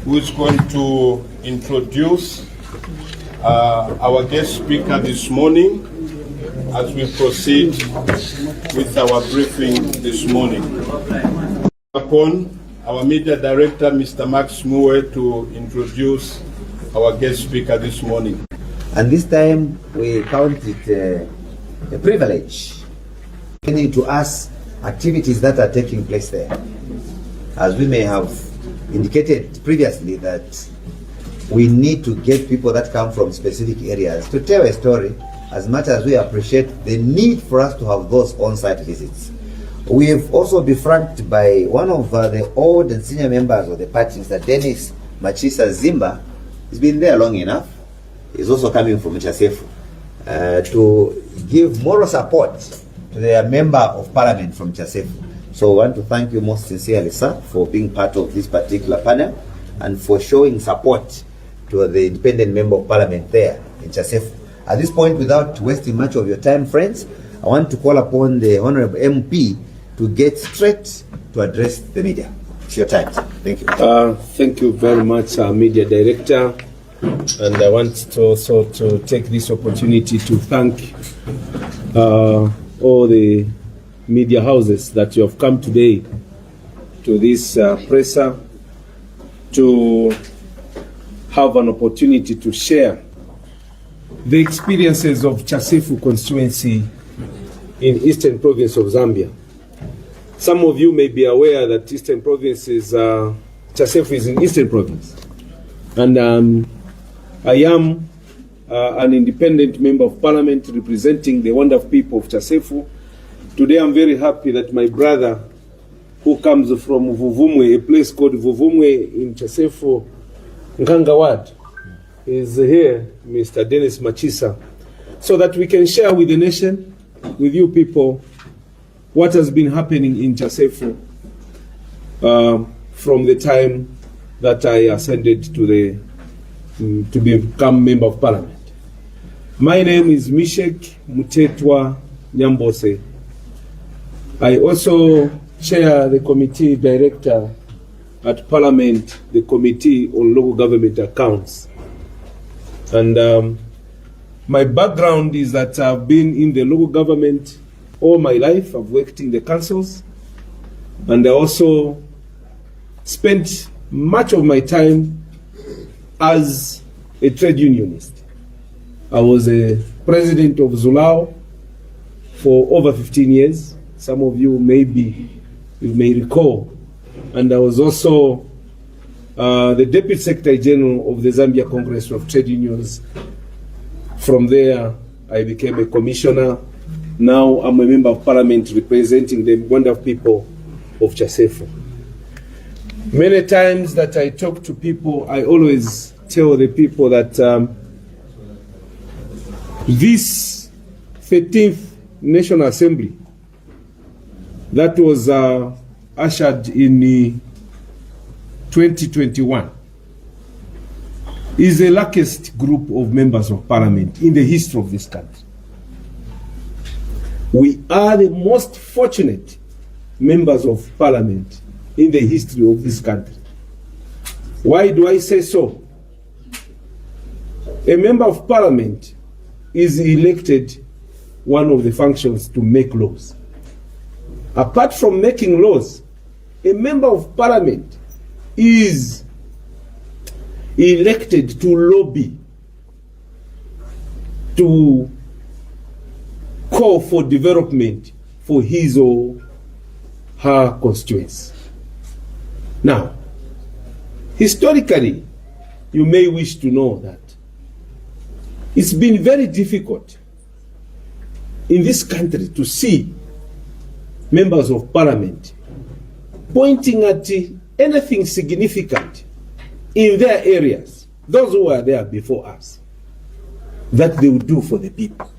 who is going to introduce our guest speaker this morning as we proceed with our briefing this morning. Upon our media director, Mr. Max Muwe, to introduce our guest speaker this morning. And this time we count it a privilege, meaning to us activities that are taking place there. As we may have indicated previously, that we need to get people that come from specific areas to tell a story, as much as we appreciate the need for us to have those on-site visits. We have also been franked by one of the old and senior members of the party, Mr. Dennis Machisa Zimba. He's been there long enough. He's also coming from Chasefu to give moral support to the member of parliament from Chasefu. So I want to thank you most sincerely, sir, for being part of this particular panel and for showing support to the independent member of parliament there in Chasefu. At this point, without wasting much of your time, friends, I want to call upon the Honorable MP to get straight to address the media. It's your time, sir. Thank you. Thank you very much, Media Director. And I want to also to take this opportunity to thank all the media houses that you have come today to this presser to have an opportunity to share the experiences of Chasefu constituency in Eastern Province of Zambia. Some of you may be aware that Eastern Province is, Chasefu is in Eastern Province. And I am an independent member of parliament representing the wonderful people of Chasefu. Today I'm very happy that my brother, who comes from Vuvumwe, a place called Vuvumwe in Chasefu, Nkangawad, is here, Mr. Dennis Machisa, so that we can share with the nation, with you people, what has been happening in Chasefu from the time that I ascended to become member of parliament. My name is Misheck Mutetwa Nyambose. I also chair the committee director at Parliament, the Committee on Local Government Accounts. And my background is that I've been in the local government all my life. I've worked in the councils, and I also spent much of my time as a trade unionist. I was a president of Zulao for over 15 years. Some of you you may recall. And I was also the Deputy Secretary General of the Zambia Congress of Trade Unions. From there, I became a commissioner. Now I'm a member of parliament representing the wonderful people of Chasefu. Many times that I talk to people, I always tell the people that this 13th National Assembly that was ushered in 2021 is the luckiest group of members of parliament in the history of this country. We are the most fortunate members of parliament in the history of this country. Why do I say so? A member of parliament is elected, one of the functions to make laws. Apart from making laws, a member of parliament is elected to lobby, to call for development for his or her constituency. Now, historically, you may wish to know that it's been very difficult in this country to see members of parliament pointing at anything significant in their areas, those who were there before us, that they would do for the people.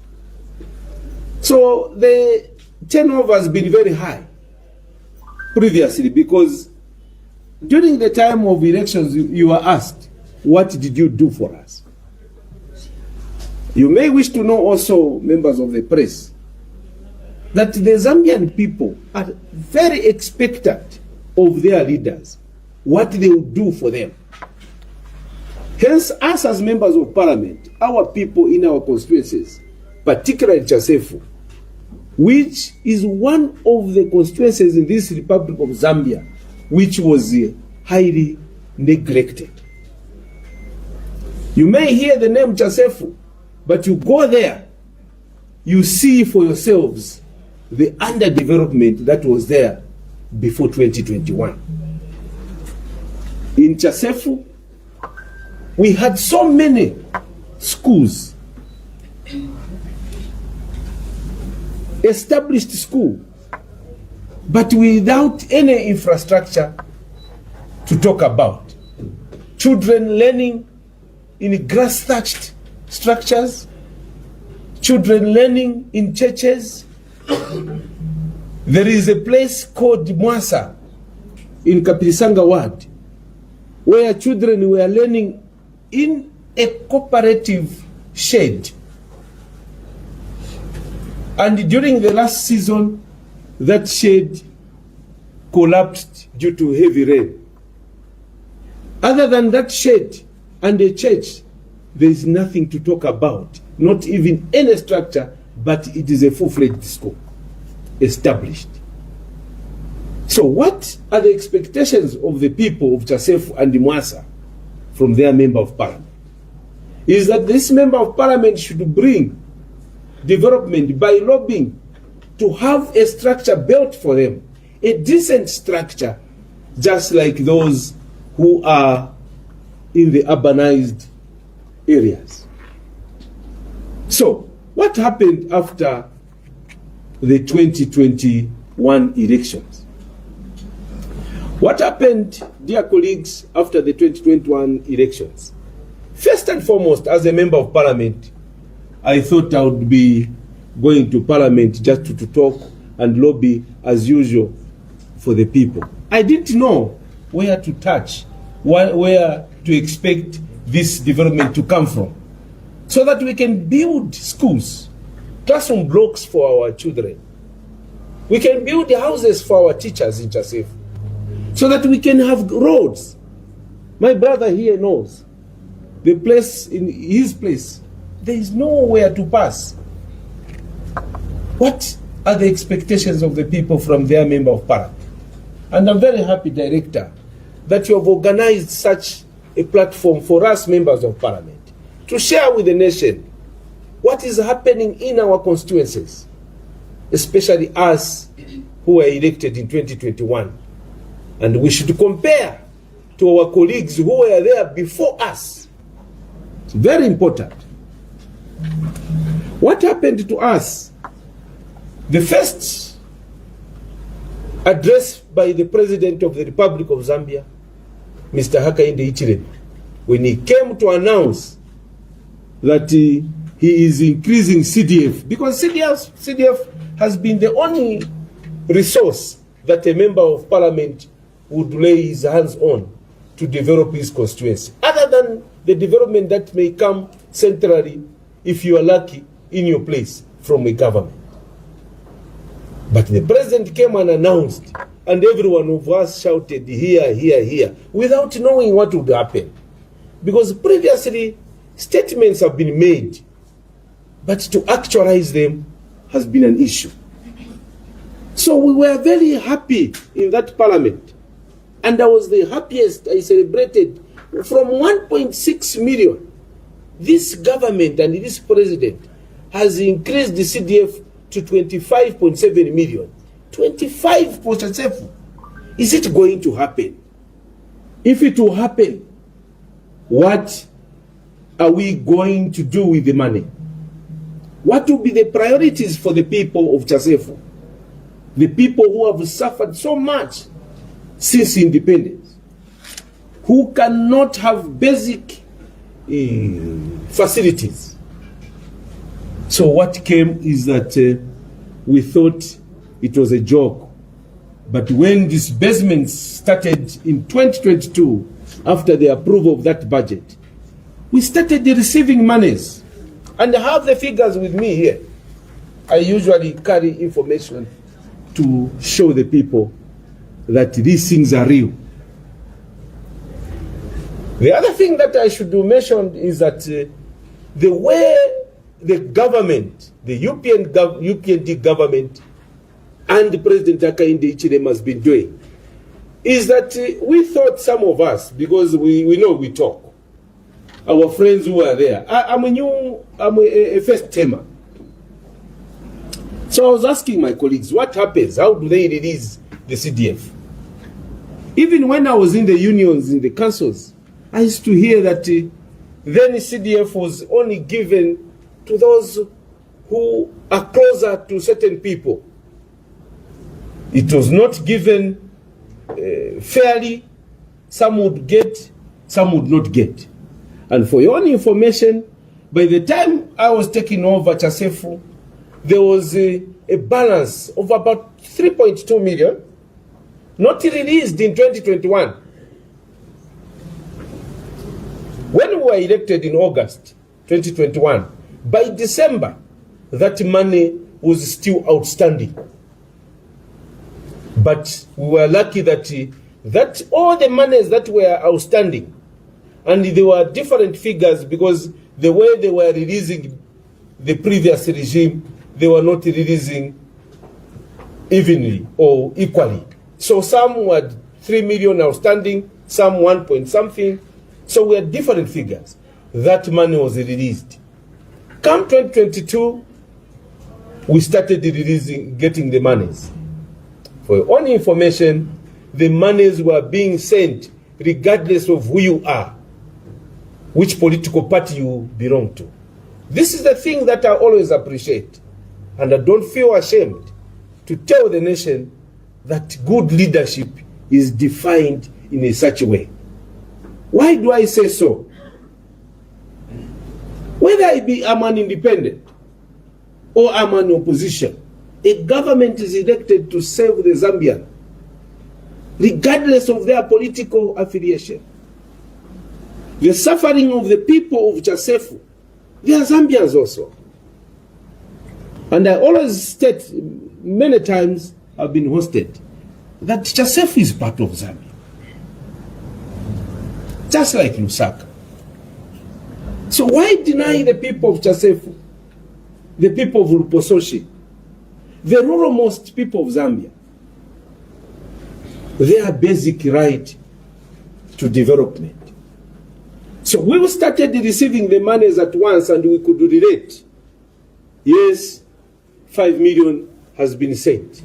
So the turnover has been very high previously, because during the time of elections you were asked, what did you do for us? You may wish to know also, members of the press, that the Zambian people are very expectant of their leaders, what they will do for them. Hence, us as members of parliament, our people in our constituencies, particularly Chasefu, which is one of the constituencies in this Republic of Zambia, which was highly neglected. You may hear the name Chasefu, but you go there, you see for yourselves the underdevelopment that was there before 2021. In Chasefu, we had so many schools, established school, but without any infrastructure to talk about. Children learning in grass-thatched structures, children learning in churches. There is a place called Mwasa in Kapirisanga Ward where children were learning in a cooperative shed. And during the last season, that shed collapsed due to heavy rain. Other than that shed and a church, there is nothing to talk about. Not even any structure, but it is a full-fledged school established. So what are the expectations of the people of Chasefu and Mwasa from their member of parliament? Is that this member of parliament should bring development by lobbying to have a structure built for them, a decent structure, just like those who are in the urbanized areas. So, what happened after the 2021 elections? What happened, dear colleagues, after the 2021 elections? First and foremost, as a member of parliament, I thought I would be going to parliament just to talk and lobby as usual for the people. I didn't know where to touch, where to expect this development to come from, so that we can build schools, classroom blocks for our children. We can build houses for our teachers in Chasefu, so that we can have roads. My brother here knows the place, in his place, there is nowhere to pass. What are the expectations of the people from their member of parliament? And I'm very happy, Director, that you have organized such a platform for us members of parliament to share with the nation what is happening in our constituencies, especially us who were elected in 2021. And we should compare to our colleagues who were there before us. It's very important. What happened to us? The first address by the President of the Republic of Zambia, Mr. Hakainde Hichilema, when he came to announce that he is increasing CDF, because CDF has been the only resource that a member of parliament would lay his hands on to develop his constituency, other than the development that may come centrally, if you are lucky, in your place from a government. But the president came and announced, and every one of us shouted, here, here, here, without knowing what would happen. Because previously, statements have been made, but to actualize them has been an issue. So we were very happy in that parliament. And I was the happiest. I celebrated from 1.6 million. This government and this president has increased the CDF to 25.7 million. 25 for Chasefu. Is it going to happen? If it will happen, what are we going to do with the money? What will be the priorities for the people of Chasefu? The people who have suffered so much since independence, who cannot have basic facilities. So what came is that we thought it was a joke. But when disbursements started in 2022, after the approval of that budget, we started receiving monies. And I have the figures with me here. I usually carry information to show the people that these things are real. The other thing that I should mention is that the way the government, the UPND government and President Hakainde Hichilema has been doing is that we thought, some of us, because we know we talk, our friends who are there. I'm a first timer. So I was asking my colleagues, what happens? How do they release the CDF? Even when I was in the unions, in the councils, I used to hear that then CDF was only given to those who are closer to certain people. It was not given fairly. Some would get, some would not get. And for your own information, by the time I was taking over Chasefu, there was a balance of about 3.2 million, not released in 2021. When we were elected in August 2021, by December, that money was still outstanding. But we were lucky that all the monies that were outstanding, and there were different figures because the way they were releasing the previous regime, they were not releasing evenly or equally. So some were 3 million outstanding, some 1 point something. So we had different figures. That money was released. Come 2022, we started getting the monies. For your own information, the monies were being sent regardless of who you are, which political party you belong to. This is the thing that I always appreciate. And I don't feel ashamed to tell the nation that good leadership is defined in such a way. Why do I say so? Whether I'm an independent or I'm an opposition, a government is elected to serve the Zambian, regardless of their political affiliation. The suffering of the people of Chasefu, they are Zambians also. And I always state, many times I've been hosted, that Chasefu is part of Zambia. Just like Lusaka. So why deny the people of Chasefu, the people of Lupososhi, the ruralmost people of Zambia, their basic right to development? So we started receiving the monies at once and we could relate. Yes, 5 million has been sent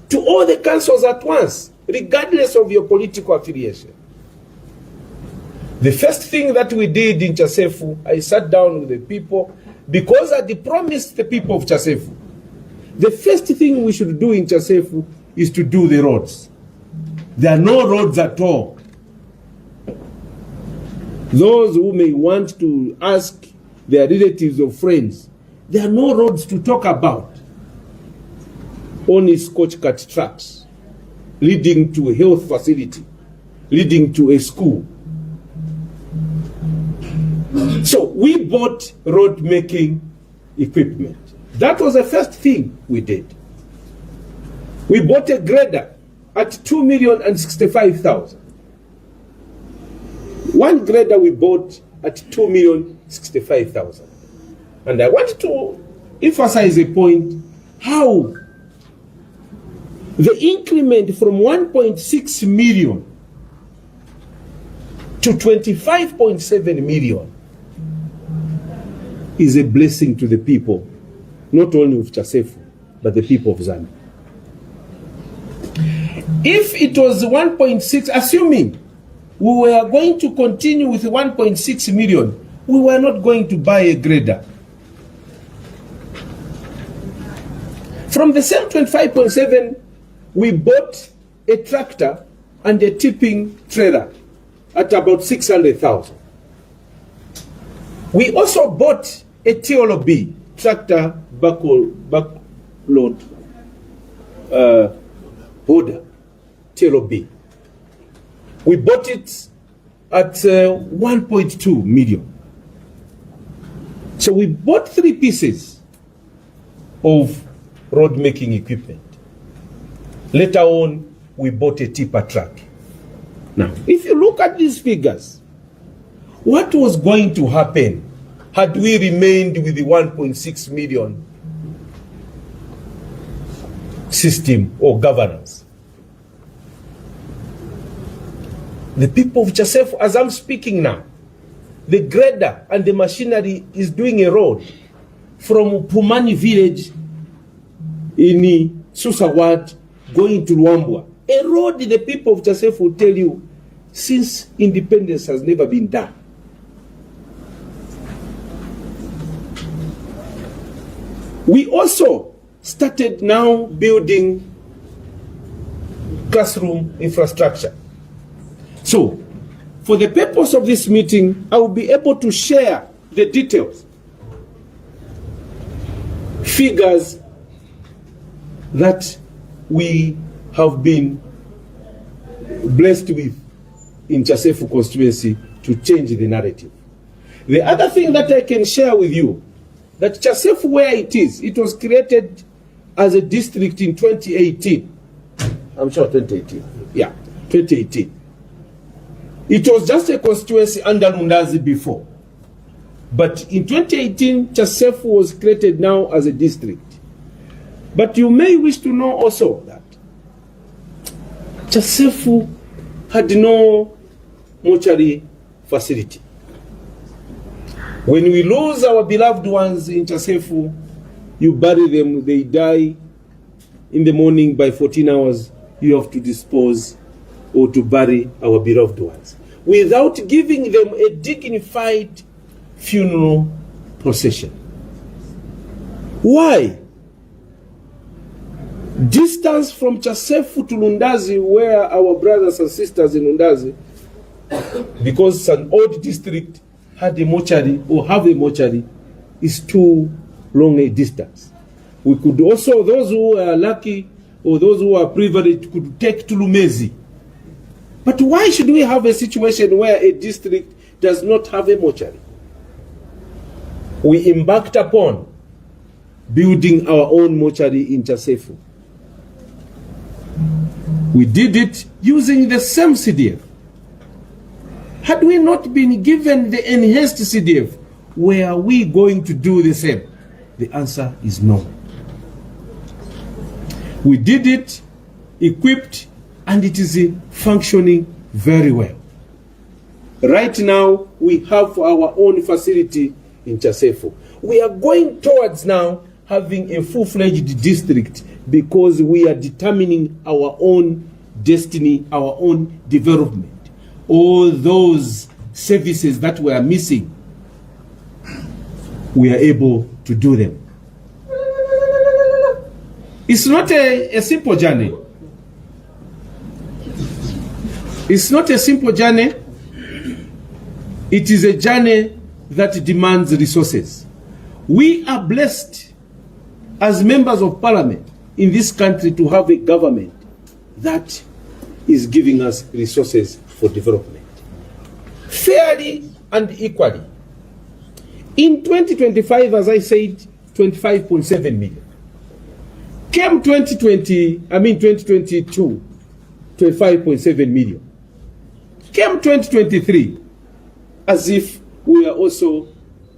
to all the councils at once, regardless of your political affiliation. The first thing that we did in Chasefu, I sat down with the people because I had promised the people of Chasefu. The first thing we should do in Chasefu is to do the roads. There are no roads at all. Those who may want to ask their relatives or friends, there are no roads to talk about. Only scotch cut tracks leading to a health facility, leading to a school. So we bought road making equipment. That was the first thing we did. We bought a grader at 2,065,000. One grader we bought at 2,065,000. And I want to emphasize a point, how the increment from 1.6 million to 25.7 million is a blessing to the people, not only of Chasefu, but the people of Zambia. If it was 1.6, assuming we were going to continue with 1.6 million, we were not going to buy a grader. From the same 25.7, we bought a tractor and a tipping trailer at about 600,000. We also bought a TLB, tractor backload holder, TLB. We bought it at 1.2 million. So we bought 3 pieces of road making equipment. Later on, we bought a tipper truck. Now, if you look at these figures, What was going to happen had we remained with the 1.6 million system or governance? The people of Chasefu, as I'm speaking now, the grader and the machinery is doing a road from Pumani village in Susa Ward going to Luambwa. A road the people of Chasefu will tell you since independence has never been done. We also started now building classroom infrastructure. So, for the purpose of this meeting, I will be able to share the details, figures that we have been blessed with in Chasefu constituency to change the narrative. The other thing that I can share with you, that Chasefu, where it is, it was created as a district in 2018. I'm sure 2018. Yeah, 2018. It was just a constituency under Lundazi before. But in 2018, Chasefu was created now as a district. But you may wish to know also that Chasefu had no mortuary facility. When we lose our beloved ones in Chasefu, you bury them, they die in the morning. By 14 hours, you have to dispose or to bury our beloved ones without giving them a dignified funeral procession. Why? Distance from Chasefu to Lundazi, where our brothers and sisters in Lundazi, because it's an old district, had a mortuary or have a mortuary, is too long a distance. We could also, those who are lucky or those who are privileged, could take to Lumezi. But why should we have a situation where a district does not have a mortuary? We embarked upon building our own mortuary in Chasefu. We did it using the same CDF. Had we not been given the enhanced CDF, were we going to do the same? The answer is no. We did it, equipped, and it is functioning very well. Right now, we have our own facility in Chasefu. We are going towards now having a full-fledged district because we are determining our own destiny, our own development. All those services that were missing, we are able to do them. It's not a simple journey. It's not a simple journey. It is a journey that demands resources. We are blessed as members of parliament in this country to have a government that is giving us resources for development fairly and equally. In 2025, as I said, 25.7 million. Came 2022, 25.7 million. Came 2023, as if we are also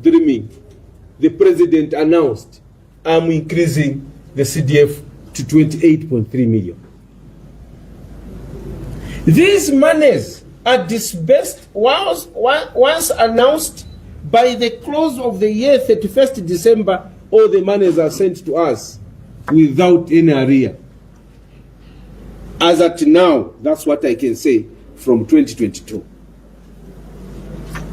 dreaming. The president announced, I'm increasing the CDF to 28.3 million. These monies are disbursed once announced by the close of the year, 31st December, all the monies are sent to us without any arrear. As at now, that's what I can say from 2022.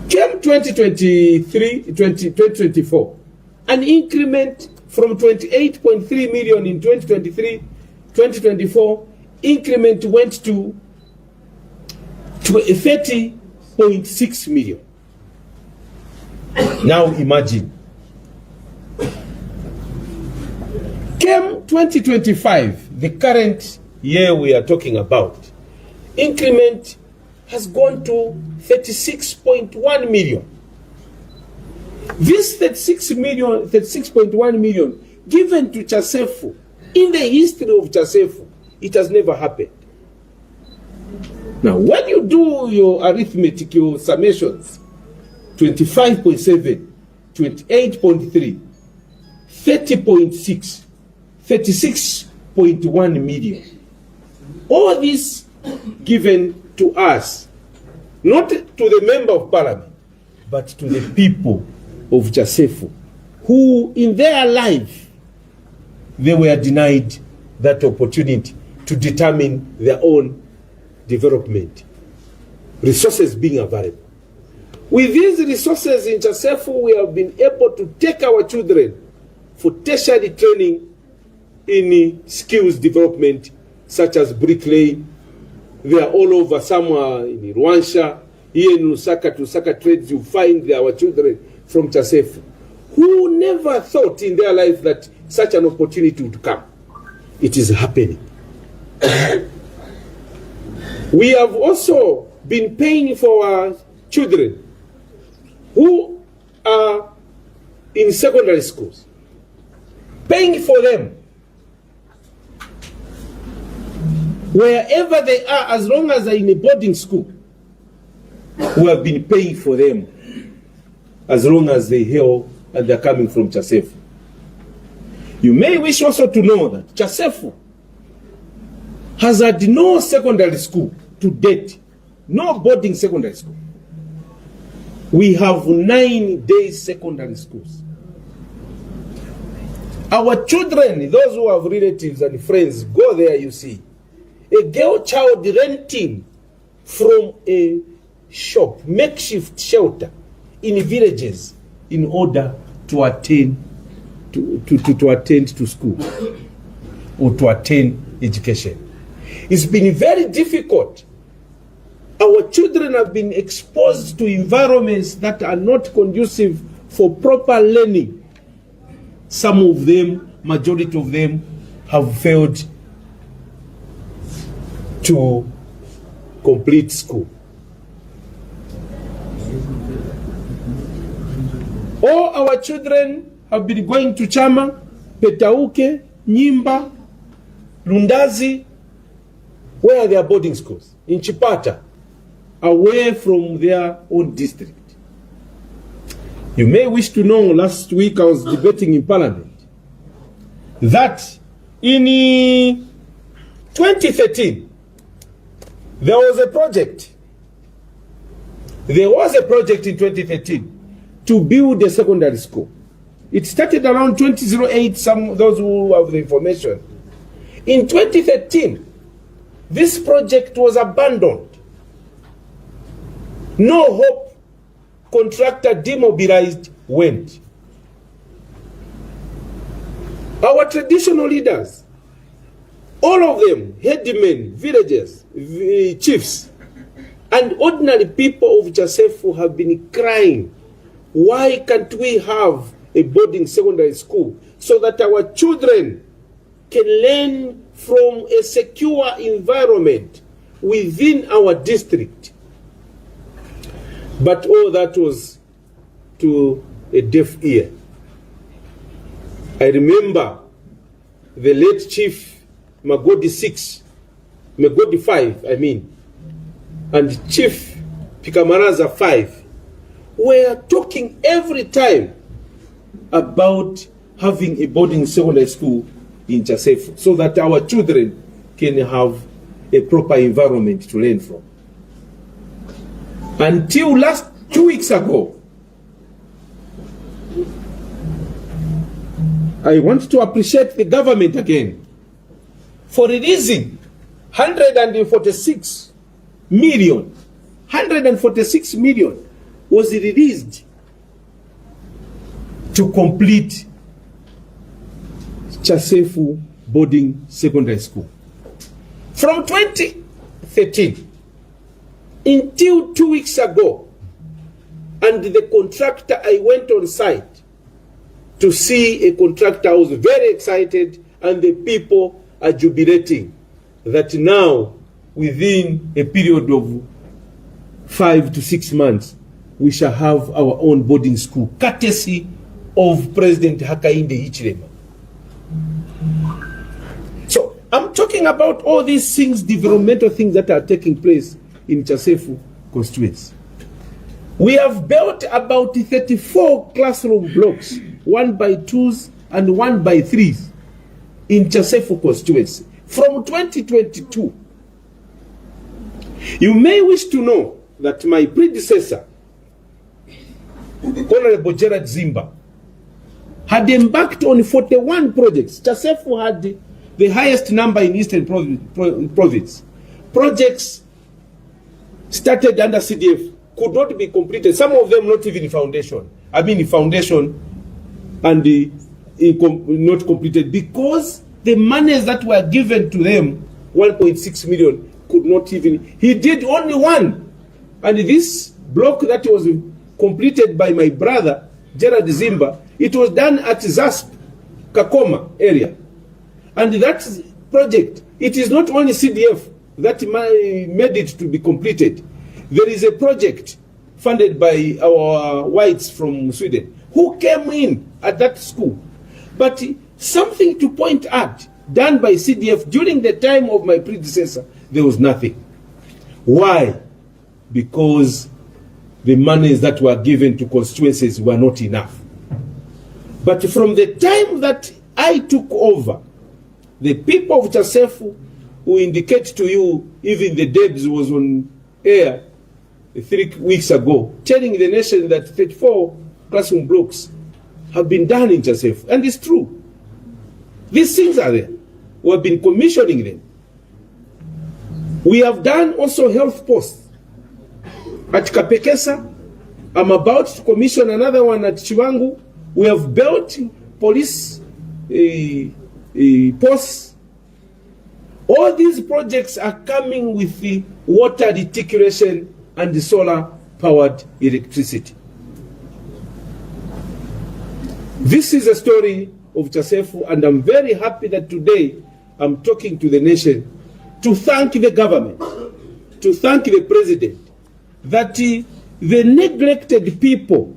Came 2024, an increment from 28.3 million in 2023, 2024, increment went to 30.6 million. Now imagine. Came 2025, the current year we are talking about, increment has gone to 36.1 million. This 36.1 million given to Chasefu, in the history of Chasefu, it has never happened. Now, when you do your arithmetic, your summations, 25.7, 28.3, 30.6, 36.1 million. All this given to us, not to the member of parliament, but to the people of Chasefu, who in their life, they were denied that opportunity to determine their own development, resources being available. With these resources in Chasefu, we have been able to take our children for tertiary training in skills development, such as bricklaying. They are all over, somewhere in Rwanda, here in Lusaka, to Lusaka Trades, you find our children from Chasefu, who never thought in their life that such an opportunity would come. It is happening. We have also been paying for our children who are in secondary schools, paying for them wherever they are, as long as they're in a boarding school. We have been paying for them as long as they hail and they're coming from Chasefu. You may wish also to know that Chasefu has had no secondary school to date, no boarding secondary school. We have 9 day secondary schools. Our children, those who have relatives and friends, go there, you see. A girl child renting from a shop, makeshift shelter in villages in order to attend to attend to school or to attain education. It's been very difficult. Our children have been exposed to environments that are not conducive for proper learning. Some of them, majority of them, have failed to complete school. All our children have been going to Chama, Petauke, Nyimba, Lundazi, where they are boarding schools, in Chipata, away from their own district. You may wish to know, last week I was debating in Parliament that in 2013, there was a project. There was a project in 2013 to build a secondary school. It started around 2008, those who have the information. In 2013, this project was abandoned. No hope, contractor demobilized, went. Our traditional leaders, all of them, headmen, villagers, chiefs, and ordinary people of Chasefu have been crying, why can't we have a boarding secondary school so that our children can learn from a secure environment within our district? But all that was to a deaf ear. I remember the late Chief Magodi 5, and Chief Pikamaraza 5 were talking every time about having a boarding secondary school in Chasefu so that our children can have a proper environment to learn from. Until 2 weeks ago, I want to appreciate the government again for releasing 146 million. 146 million was released to complete Chasefu boarding secondary school. From 2013 until 2 weeks ago, and the contractor, I went on site to see a contractor. I was very excited, and the people are jubilating that now, within a period of 5 to 6 months, we shall have our own boarding school, courtesy of President Hakainde Hichilema. So I'm talking about all these things, developmental things that are taking place in Chasefu constituency. We have built about 34 classroom blocks, 1x2s and 1x3s in Chasefu constituency from 2022. You may wish to know that my predecessor, Honorable Gerard Zimba, had embarked on 41 projects. Chasefu had the highest number in Eastern Province. Projects started under CDF could not be completed. Some of them not even foundation. I mean foundation and not completed because the monies that were given to them, 1.6 million, could not even. He did only one. And this block that was completed by my brother, Gerard Zimba, it was done at ZASP, Kakoma area. And that project, it is not only CDF that made it to be completed. There is a project funded by our whites from Sweden who came in at that school. But something to point at, done by CDF during the time of my predecessor, there was nothing. Why? Because the monies that were given to constituencies were not enough. But from the time that I took over, the people of Chasefu who indicate to you, even the Debs was on air 3 weeks ago, telling the nation that 34 classroom blocks have been done in Chasefu. And it's true. These things are there. We have been commissioning them. We have done also health posts. At Kapekesa, I'm about to commission another one at Chiwangu. We have built police posts. All these projects are coming with the water reticulation and the solar-powered electricity. This is a story of Chasefu, and I'm very happy that today I'm talking to the nation to thank the government, to thank the president, that the neglected people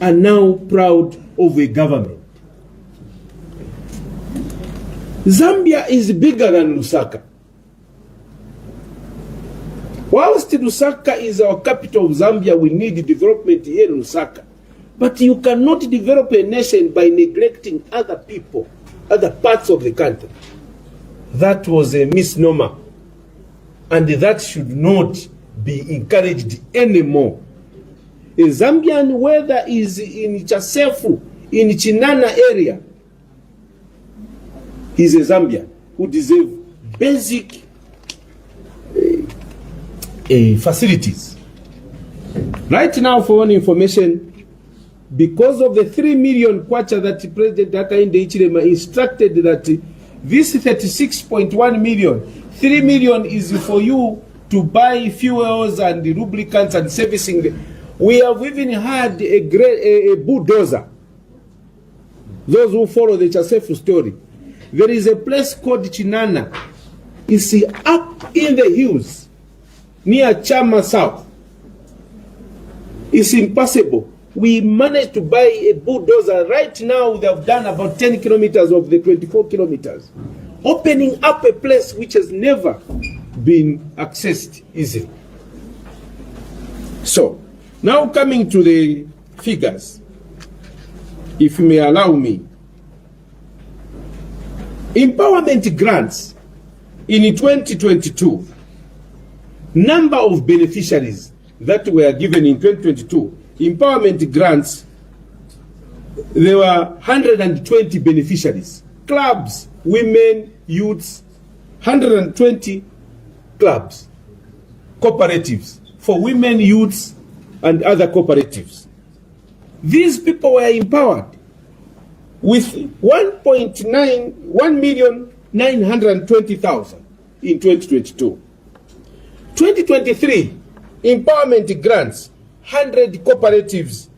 are now proud of a government. Zambia is bigger than Lusaka. Whilst Lusaka is our capital of Zambia, we need development here in Lusaka. But you cannot develop a nation by neglecting other people, other parts of the country. That was a misnomer. And that should not be encouraged anymore. A Zambian, whether is in Chasefu, in Chinana area, is a Zambian who deserves basic facilities. Right now, for one information, because of the 3 million kwacha that President Hakainde Hichilema instructed that this 36.1 million, 3 million is for you to buy fuels and lubricants and servicing. We have even had a bulldozer. Those who follow the Chasefu story, there is a place called Chinana. It's up in the hills near Chama South. It's impossible. We managed to buy a bulldozer. Right now, they have done about 10 kilometers of the 24 kilometers, opening up a place which has never been accessed easily. So, now coming to the figures, if you may allow me. Empowerment grants in 2022, number of beneficiaries that were given in 2022, empowerment grants, there were 120 beneficiaries. Clubs, women, youths, 120 clubs, cooperatives for women, youths, and other cooperatives. These people were empowered with 1,920,000 in 2022. 2023, empowerment grants, 100 cooperatives,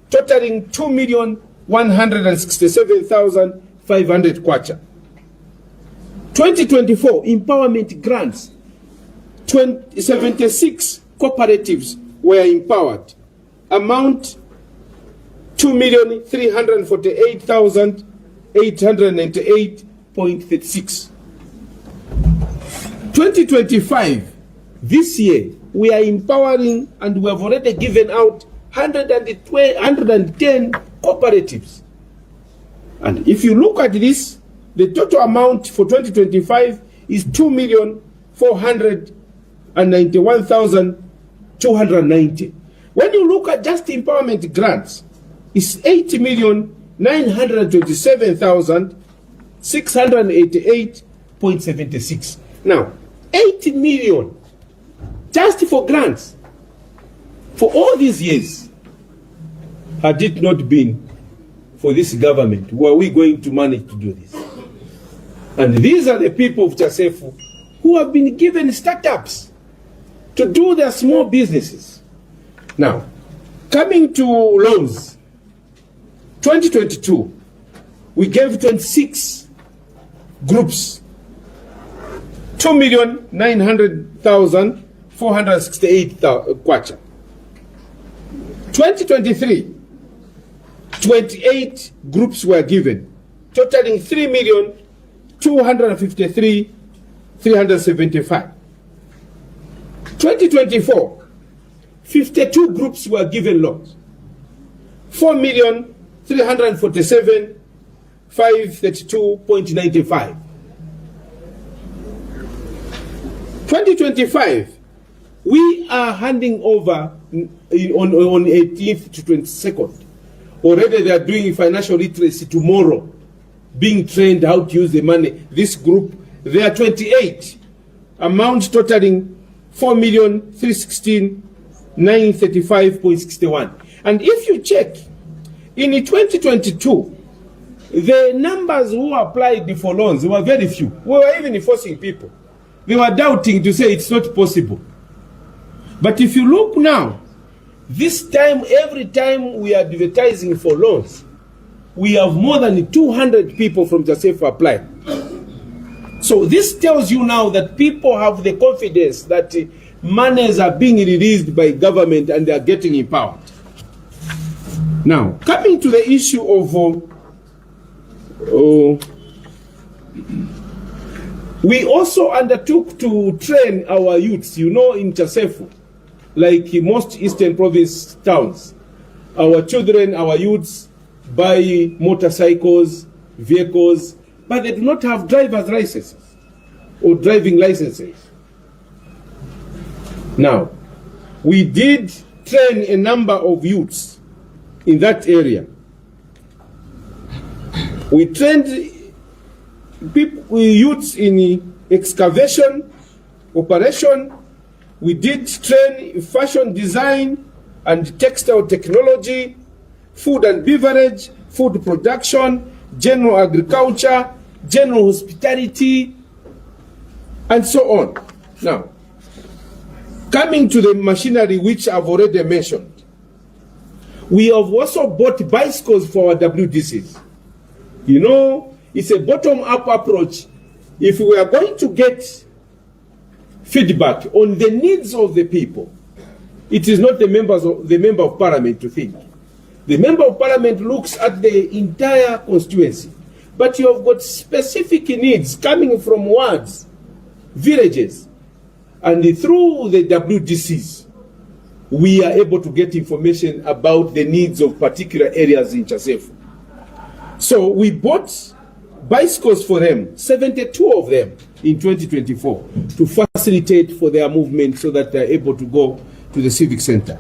totaling 2,167,500 kwacha. 2024, empowerment grants, 76 cooperatives were empowered. Amount 2,348,898.36. 2025, this year, we are empowering, and we have already given out 110 cooperatives. And if you look at this, the total amount for 2025 is 2,491,290. When you look at just empowerment grants, it's 80,927,688.76. Now, 80 million just for grants for all these years. Had it not been for this government, were we going to manage to do this? And these are the people of Chasefu who have been given startups to do their small businesses. Now, coming to loans, 2022, we gave 26 groups 2,900,468 kwacha. 2023, 28 groups were given, totaling 3,253,375. 2024, 52 groups were given loans, 4,347,532.95. 2025, we are handing over on 18th to 22nd. Already they are doing financial literacy tomorrow, being trained how to use the money. This group, there are 28, amount totaling 4,316,935.61. And if you check, in 2022, the numbers who applied for loans were very few. We were even forcing people. They were doubting to say it's not possible. But if you look now, this time, every time we are advertising for loans, we have more than 200 people from Chasefu apply. So this tells you now that people have the confidence that monies are being released by government and they are getting empowered. Now, coming to the issue of we also undertook to train our youths, you know, in Chasefu, like most Eastern Province towns. Our children, our youths buy motorcycles, vehicles, but they do not have driver's licenses or driving licenses. Now, we did train a number of youths in that area. We trained youths in excavation, operation. We did train fashion design and textile technology, food and beverage, food production, general agriculture, general hospitality, and so on. Now, coming to the machinery which I've already mentioned, we have also bought bicycles for our WDCs. You know, it's a bottom-up approach. If we are going to get feedback on the needs of the people, it is not the member of parliament to think. The member of parliament looks at the entire constituency, but you have got specific needs coming from wards, villages, and through the WDCs, we are able to get information about the needs of particular areas in Chasefu. So we bought bicycles for them, 72 of them in 2024, to facilitate for their movement so that they're able to go to the civic center.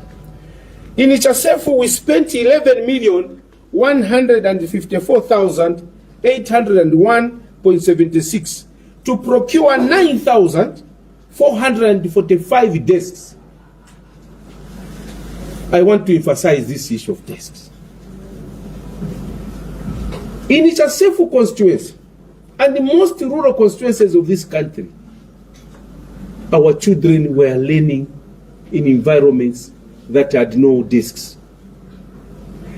In Chasefu, we spent 11,154,801.76 to procure 9,445 desks. I want to emphasize this issue of desks. In Chasefu constituency and the most rural constituencies of this country, our children were learning in environments that had no desks.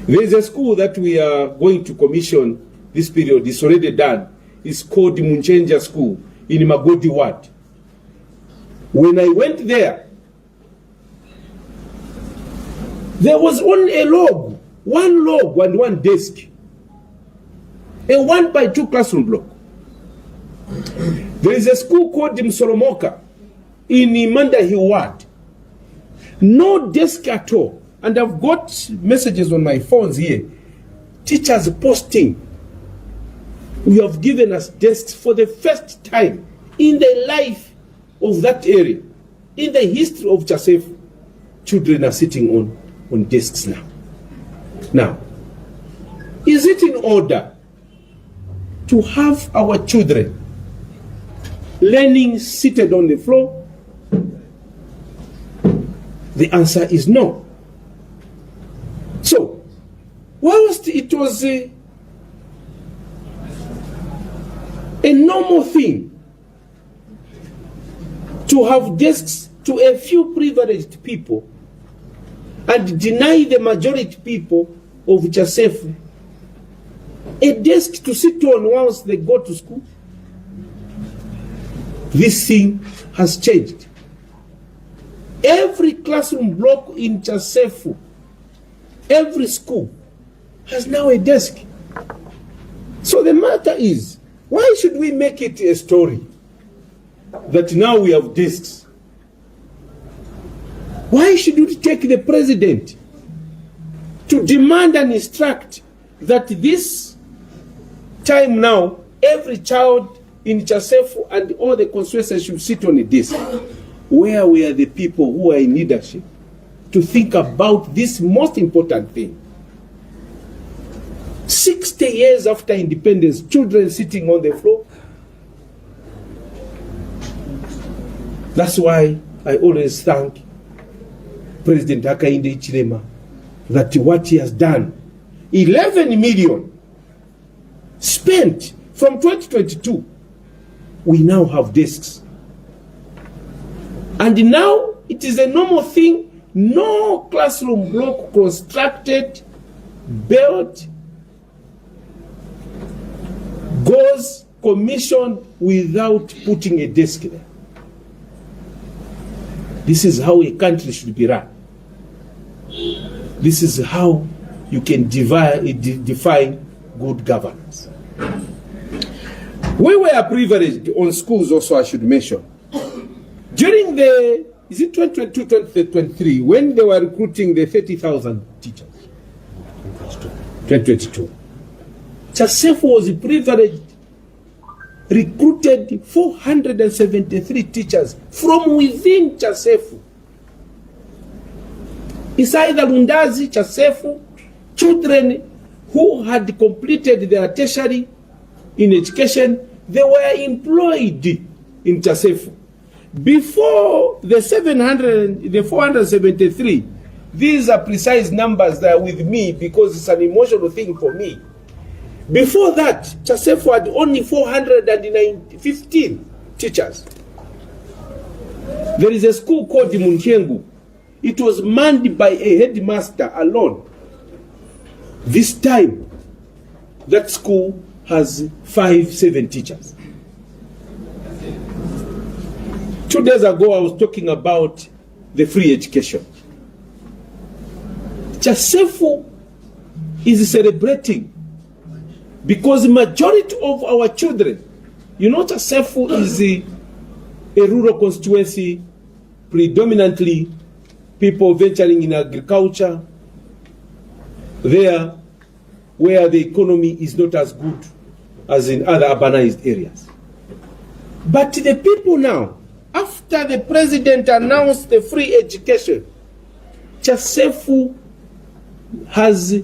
There is a school that we are going to commission this period. It's already done. It's called Munchenja School in Magodi Ward. When I went there, there was only a log, one log and one desk. A 1x2 classroom block. There is a school called Msolomoka in Mandahi Ward. No desk at all. And I've got messages on my phones here. Teachers posting, we have given us desks for the first time in the life of that area. In the history of Chasefu, children are sitting on desks now. Now, is it in order to have our children learning seated on the floor? The answer is no. So, whilst it was a normal thing to have desks to a few privileged people and deny the majority people of Chasefu a desk to sit on once they go to school, this thing has changed. Every classroom block in Chasefu, every school has now a desk. So the matter is, why should we make it a story that now we have desks? Why should we take the president to demand and instruct that this time now every child in Chasefu and all the constituencies should sit on a desk? Where were the people who are in leadership to think about this most important thing? 60 years after independence, children sitting on the floor. That's why I always thank President Hakainde Hichilema that what he has done, 11 million spent from 2022, we now have desks. And now it is a normal thing, no classroom block constructed, built, goes commissioned without putting a desk there. This is how a country should be run. This is how you can define good governance. We were privileged on schools also, I should mention. During the, is it 2022-2023, when they were recruiting the 30,000 teachers? 2022. Chasefu was privileged, recruited 473 teachers from within Chasefu. It's either Lundazi, Chasefu, children who had completed their tertiary in education, they were employed in Chasefu. Before the 473, these are precise numbers that are with me because it's an emotional thing for me. Before that, Chasefu had only 415 teachers. There is a school called Munchengu. It was manned by a headmaster alone. This time, that school has 7 teachers. 2 days ago, I was talking about the free education. Chasefu is celebrating because the majority of our children, you know, Chasefu is a rural constituency, predominantly people venturing in agriculture, there where the economy is not as good as in other urbanized areas. But the people now, after the president announced the free education, Chasefu has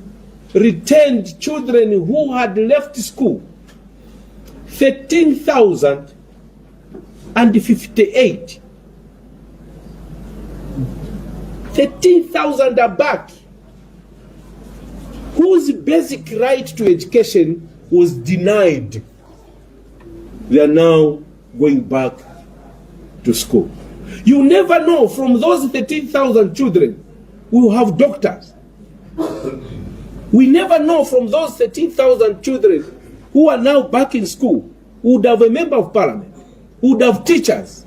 returned children who had left school, 13,058. 13,000 are back, whose basic right to education was denied. They are now going back to school. You never know, from those 13,000 children, we will have doctors. We never know, from those 13,000 children who are now back in school, who would have a member of parliament, who would have teachers,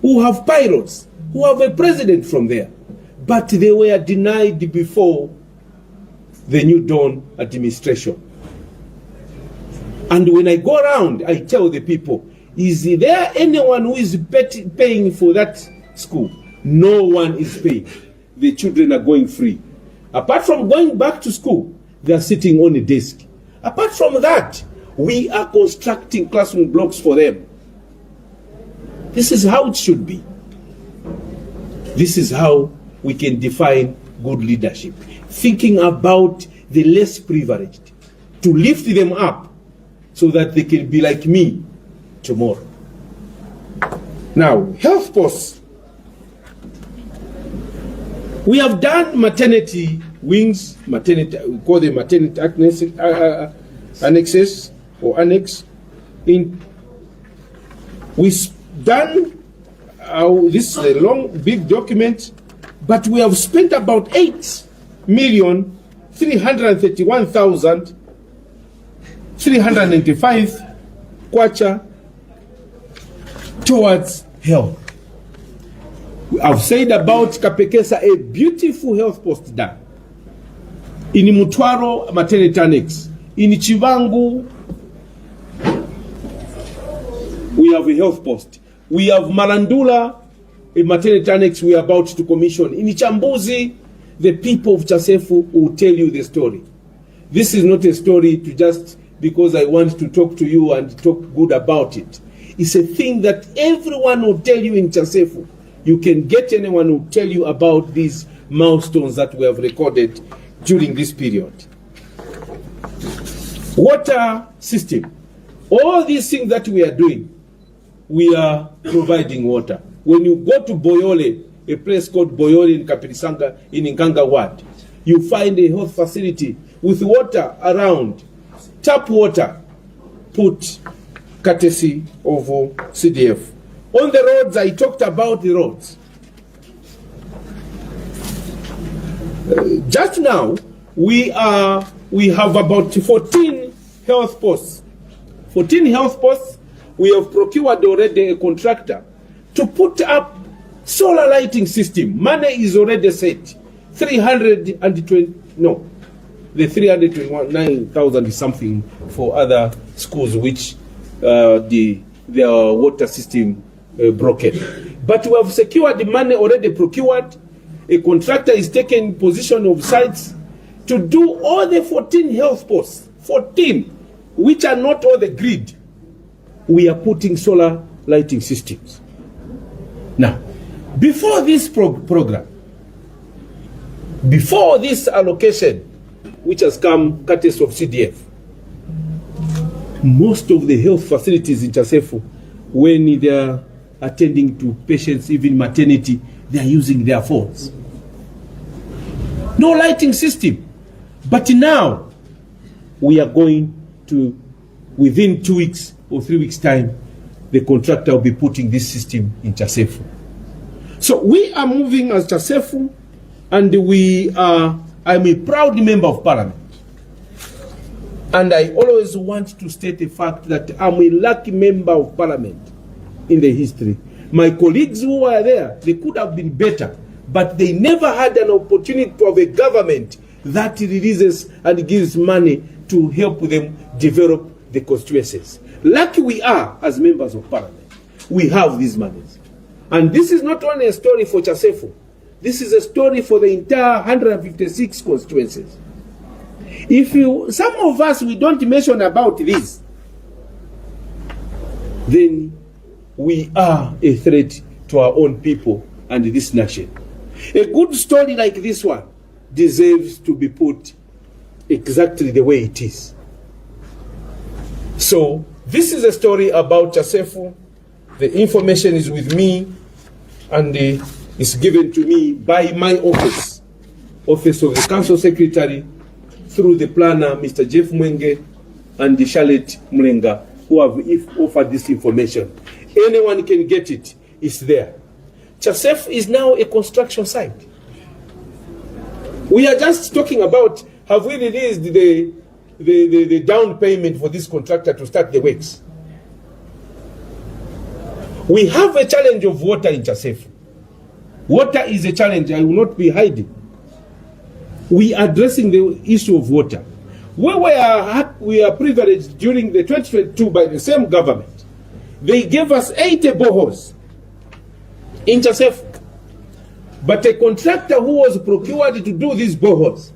who have pilots, who have a president from there. But they were denied before the New Dawn administration. And when I go around, I tell the people, is there anyone who is paying for that school? No one is paying. the children are going free. Apart from going back to school, they are sitting on a desk. Apart from that, we are constructing classroom blocks for them. This is how it should be. This is how we can define good leadership. Thinking about the less privileged, to lift them up so that they can be like me tomorrow. Now, health posts. We have done maternity wings, maternity, we call them maternity annexes or annex. We've done, this is a long, big document, but we have spent about 8,331,395 kwacha towards health. I've said about Kapekesa, a beautiful health post done. In Mutwaro, maternity annex. In Chivangu, we have a health post. We have Marandula, a maternity annex we are about to commission. In Nyambose, the people of Chasefu will tell you the story. This is not a story to just because I want to talk to you and talk good about it. It's a thing that everyone will tell you in Chasefu. You can get anyone who will tell you about these milestones that we have recorded during this period. Water system. All these things that we are doing, we are providing water. When you go to Boyole, a place called Boyole in Kapirisanga, in Nkanga Ward, you find a health facility with water around, tap water, put courtesy of CDF. On the roads, I talked about the roads. Just now, we have about 14 health posts. 14 health posts. We have procured already a contractor to put up solar lighting system. Money is already set. 329,000 is something for other schools which their water system broken. But we have secured the money already procured. A contractor is taking position of sites to do all the 14 health posts, 14, which are not on the grid. We are putting solar lighting systems. Now, before this program, before this allocation, which has come courtesy of CDF, most of the health facilities in Chasefu, when they are attending to patients, even maternity, they are using their phones. No lighting system. But now, we are going to, within 2 weeks or 3 weeks' time, the contractor will be putting this system in Chasefu. So we are moving as Chasefu, and I'm a proud member of Parliament. And I always want to state the fact that I'm a lucky member of Parliament in the history. My colleagues who were there, they could have been better, but they never had an opportunity to have a government that releases and gives money to help them develop the constituencies. Lucky we are as members of Parliament. We have these monies. And this is not only a story for Chasefu. This is a story for the entire 156 constituencies. Some of us, we don't mention about this, then we are a threat to our own people and this nation. A good story like this one deserves to be put exactly the way it is. So, this is a story about Chasefu. The information is with me, and it's given to me by my office of the Council Secretary, through the planner, Mr. Jeff Mwenge, and the Charlotte Mlenga, who have offered this information. Anyone can get it. It's there. Chasefu is now a construction site. We are just talking about, have we released the down payment for this contractor to start the works? We have a challenge of water in Chasefu. Water is a challenge. I will not be hiding. We are addressing the issue of water. We are privileged during the 2022 by the same government. They gave us 80 boreholes in Chasefu. But a contractor who was procured to do these boreholes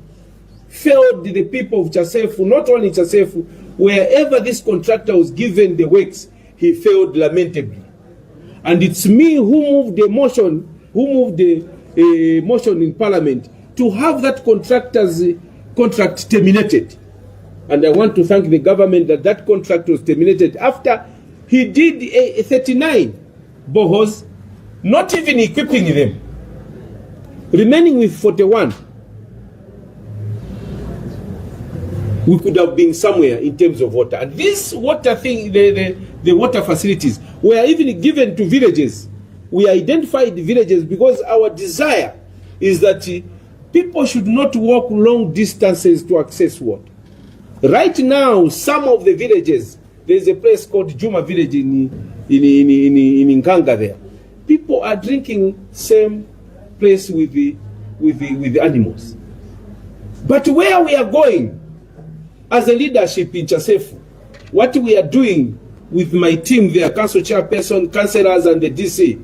failed the people of Chasefu, not only Chasefu, wherever this contractor was given the works, he failed lamentably. And it's me who moved the motion, motion in Parliament to have that contractor's contract terminated. And I want to thank the government that that contract was terminated after he did 39 boreholes, not even equipping them, remaining with 41. We could have been somewhere in terms of water. And this water thing, the water facilities were even given to villages. We identified the villages because our desire is that people should not walk long distances to access water. Right now, some of the villages, there's a place called Juma village in Nkanga there. People are drinking same place with the animals. But where we are going as a leadership in Chasefu, what we are doing with my team there, council chairperson, councillors and the DC,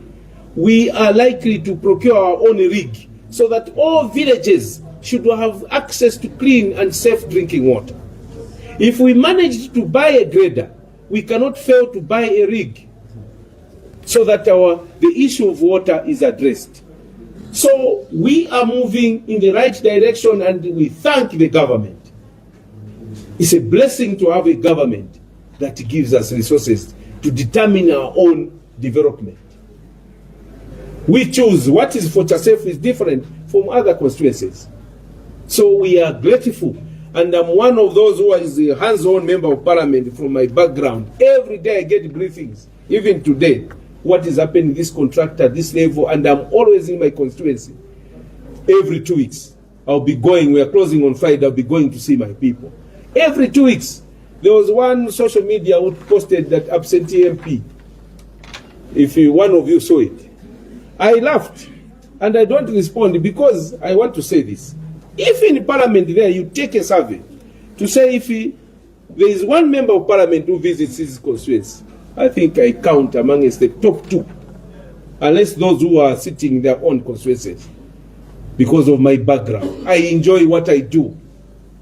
we are likely to procure our own rig so that all villages should have access to clean and safe drinking water. If we manage to buy a grader, we cannot fail to buy a rig so that the issue of water is addressed. So we are moving in the right direction and we thank the government. It's a blessing to have a government that gives us resources to determine our own development. We choose what is for Chasefu is different from other constituencies. So we are grateful. And I'm one of those who is a hands-on member of parliament from my background. Every day I get briefings, even today, what is happening, this contractor, this level, and I'm always in my constituency. Every 2 weeks, I'll be going, we are closing on Friday, I'll be going to see my people. Every 2 weeks, there was one social media who posted that absentee MP. If one of you saw it, I laughed and I don't respond because I want to say this. If in parliament there you take a survey to say if there is one member of parliament who visits his constituency, I think I count amongst the top 2, unless those who are sitting in their own constituencies. Because of my background, I enjoy what I do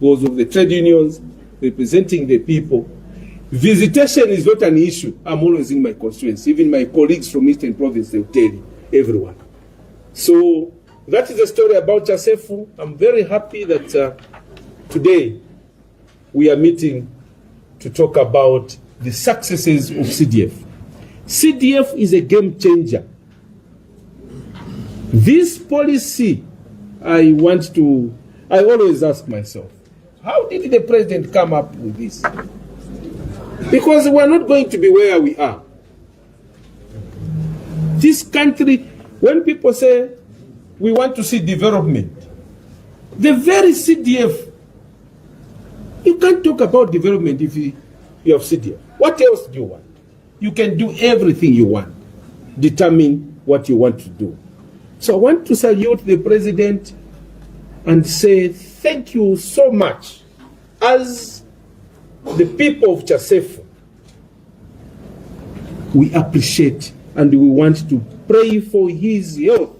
because of the trade unions, representing the people. Visitation is not an issue. I'm always in my constituency. Even my colleagues from Eastern Province, they'll tell you, everyone. So that is the story about Chasefu. I'm very happy that today we are meeting to talk about the successes of CDF. CDF is a game changer. This policy, I always ask myself, how did the president come up with this? Because we're not going to be where we are. This country, when people say we want to see development, the very CDF, you can't talk about development if you have CDF. What else do you want? You can do everything you want. Determine what you want to do. So I want to salute the president and say thank you so much. As the people of Chasefu, we appreciate and we want to pray for his health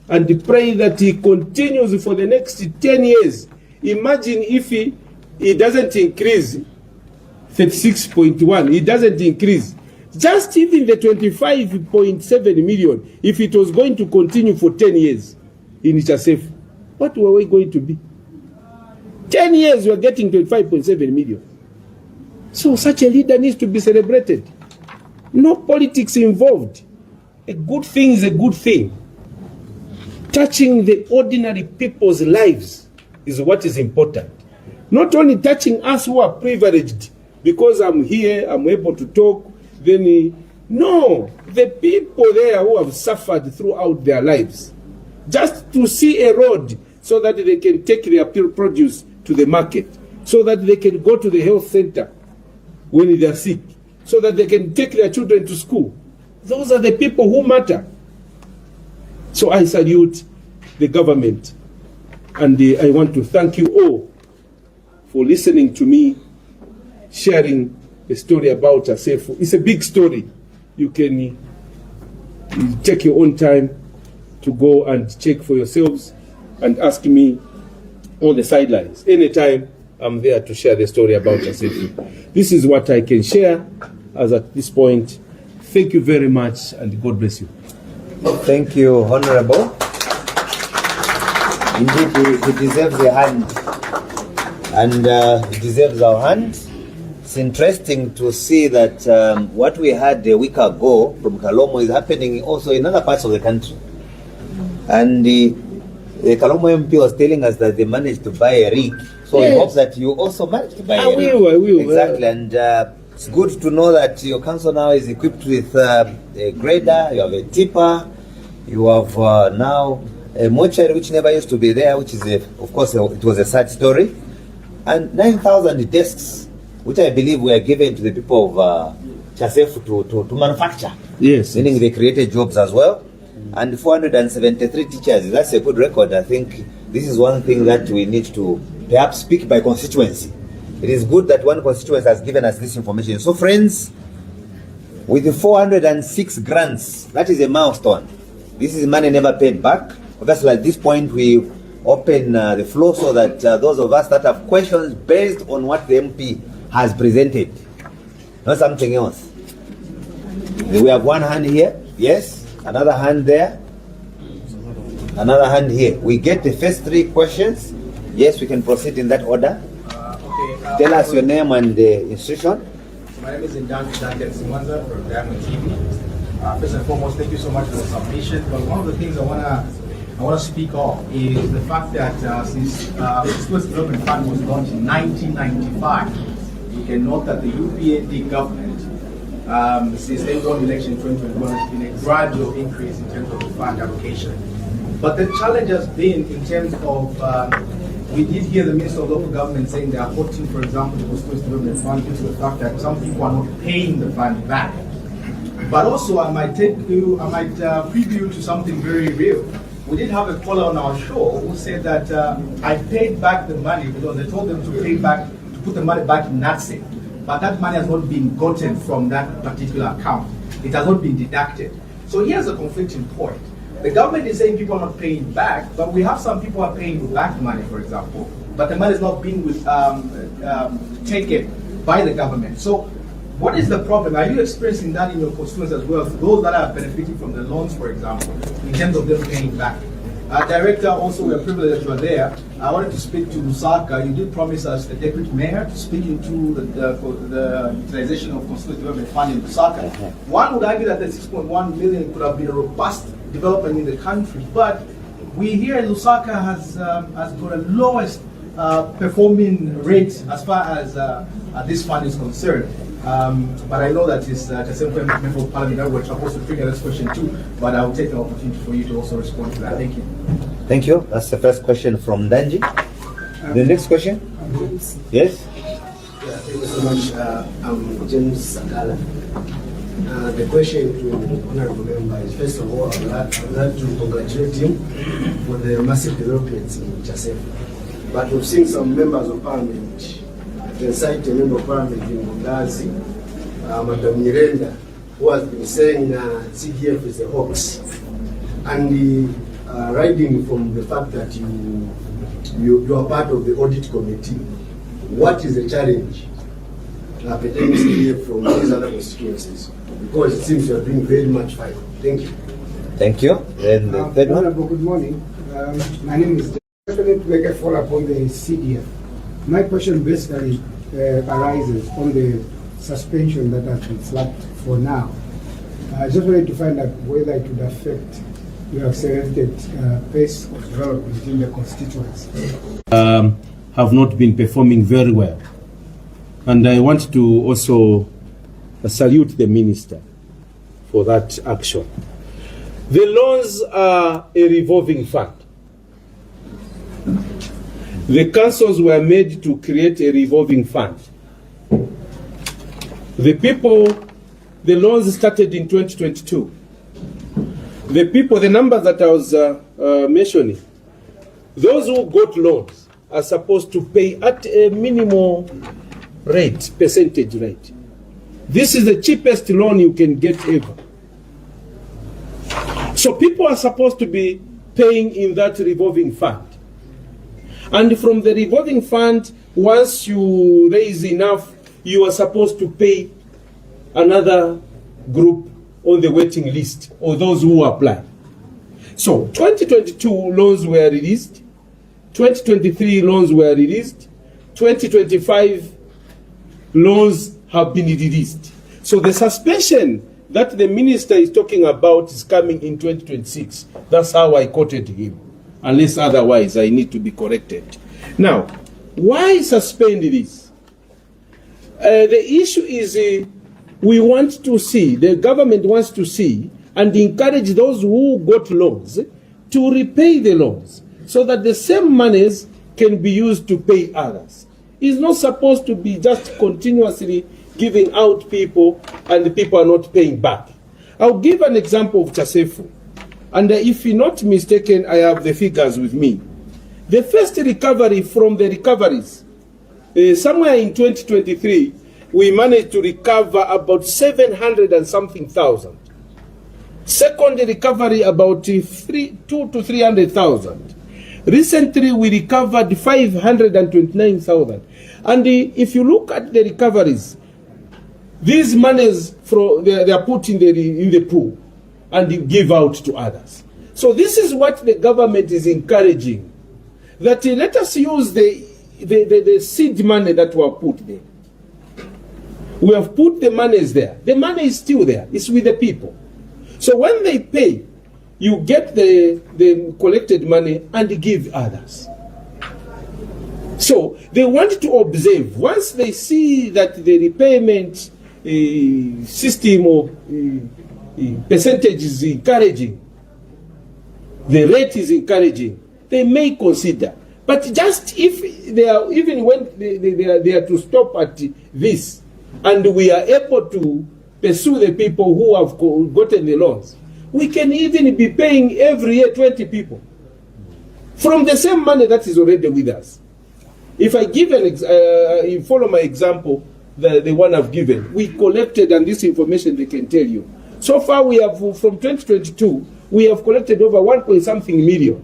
and pray that he continues for the next 10 years. Imagine if he doesn't increase 36.1, he doesn't increase. Just even the 25.7 million, if it was going to continue for 10 years in Chasefu, what were we going to be? 10 years we are getting 25.7 million. So such a leader needs to be celebrated. No politics involved. A good thing is a good thing. Touching the ordinary people's lives is what is important. Not only touching us who are privileged, because I'm here, I'm able to talk, no, the people there who have suffered throughout their lives. Just to see a road so that they can take their produce to the market, so that they can go to the health center when they are sick, so that they can take their children to school. Those are the people who matter. So I salute the government, and I want to thank you all for listening to me, sharing the story about Chasefu. It's a big story. You can take your own time to go and check for yourselves and ask me on the sidelines. Anytime, I'm there to share the story about Chasefu. This is what I can share as at this point. Thank you very much, and God bless you. Thank you, Honorable. Indeed, he deserves a hand, and he deserves our hand. It's interesting to see that what we had a week ago from Kalomo is happening also in other parts of the country. And the Kalomo MP was telling us that they managed to buy a rig. So yes. We hope that you also managed to buy a rig. I will. Exactly. And it's good to know that your council now is equipped with a grader, you have a tipper, you have now a mortuary which never used to be there, which is, of course, it was a sad story. And 9,000 desks, which I believe were given to the people of Chasefu to manufacture. Yes. Meaning they created jobs as well. And 473 teachers, that's a good record. I think this is one thing that we need to perhaps speak by constituency. It is good that one constituency has given us this information. So friends, with the 406 grants, that is a milestone. This is money never paid back. Obviously at this point we open the floor so that those of us that have questions based on what the MP has presented, not something else. We have one hand here, yes. Another hand there. Another hand here. We get the first three questions. Yes, we can proceed in that order. Tell us your name and the institution. My name is Dante Simanza from Diamond TV. First and foremost, thank you so much for the submission. But one of the things I want to speak of is the fact that since the Swiss Development Fund was launched in 1995, you can note that the UPND government, since they won election in 2021, has been a gradual increase in terms of the fund allocation. But the challenge has been in terms of, we did hear the Minister of Local Government saying they are voting, for example, the Swiss Development Fund due to the fact that some people are not paying the fund back. But also, I might preview you to something very real. We did have a caller on our show who said that I paid back the money because they told them to pay back, to put the money back in NATSE. But that money has not been gotten from that particular account. It has not been deducted. So here's a conflicting point. The government is saying people are not paying back, but we have some people are paying back money, for example, but the money is not being taken by the government. So what is the problem? Are you experiencing that in your constituents as well? Those that are benefiting from the loans, for example, in terms of them paying back. Director, also we are privileged that you are there. I wanted to speak to Lusaka. You did promise us the deputy mayor to speak into the utilization of constituent development fund in Lusaka. One would argue that the 6.1 million could have been a robust development in the country, but we here in Lusaka has got a lowest performing rate as far as this fund is concerned. But I know that it's Chasefu member of parliament that we're supposed to trigger this question too, but I'll take the opportunity for you to also respond to that. Thank you. Thank you. That's the first question from Danji. The next question? Yes? Yeah, thank you so much. I'm James Sakala. The question to Honorable Member is, first of all, I'd like to congratulate him for the massive developments in Chasefu. But we've seen some members of parliament, the cite a member of parliament in Mundazi, Madam Nyirenda, who has been saying CDF is a hoax. And riding from the fact that you are part of the audit committee, what is the challenge pertaining to CDF from these other constituencies? Because it seems you are doing very much fine. Thank you. Thank you. And the third one? Good morning. My name is. I just wanted to make a follow-up on the CDF. My question basically arises on the suspension that has been flagged for now. I just wanted to find out whether it would affect your accelerated pace of development in the constituency. Have not been performing very well. And I want to also salute the minister for that action. The loans are a revolving fund. The councils were made to create a revolving fund. The loans started in 2022. The numbers that I was mentioning, those who got loans are supposed to pay at a minimal rate, percentage rate. This is the cheapest loan you can get ever. So people are supposed to be paying in that revolving fund. And from the revolving fund, once you raise enough, you are supposed to pay another group on the waiting list, or those who apply. So 2022 loans were released, 2023 loans were released, 2025 loans have been released. So the suspension that the minister is talking about is coming in 2026. That's how I quoted him. Unless otherwise, I need to be corrected. Now, why suspend this? The issue is we want to see, the government wants to see and encourage those who got loans to repay the loans so that the same monies can be used to pay others. It's not supposed to be just continuously giving out people and the people are not paying back. I'll give an example of Chasefu. And if you're not mistaken, I have the figures with me. The first recovery from the recoveries, somewhere in 2023, we managed to recover about 700 and something thousand. Second recovery, about 200 to 300,000. Recently, we recovered 529,000. And if you look at the recoveries, these monies they are put in the pool and give out to others. So this is what the government is encouraging, that let us use the seed money that were put there. We have put the monies there. The money is still there. It's with the people. So when they pay, you get the collected money and give others. So they want to observe. Once they see that the repayment system or percentage is encouraging, the rate is encouraging, they may consider. But just if they are, even when they are to stop at this, and we are able to pursue the people who have gotten the loans, we can even be paying every year 20 people from the same money that is already with us. If I give you follow my example, the one I've given, we collected, and this information they can tell you. So far, we have, from 2022, we have collected over 1.something million.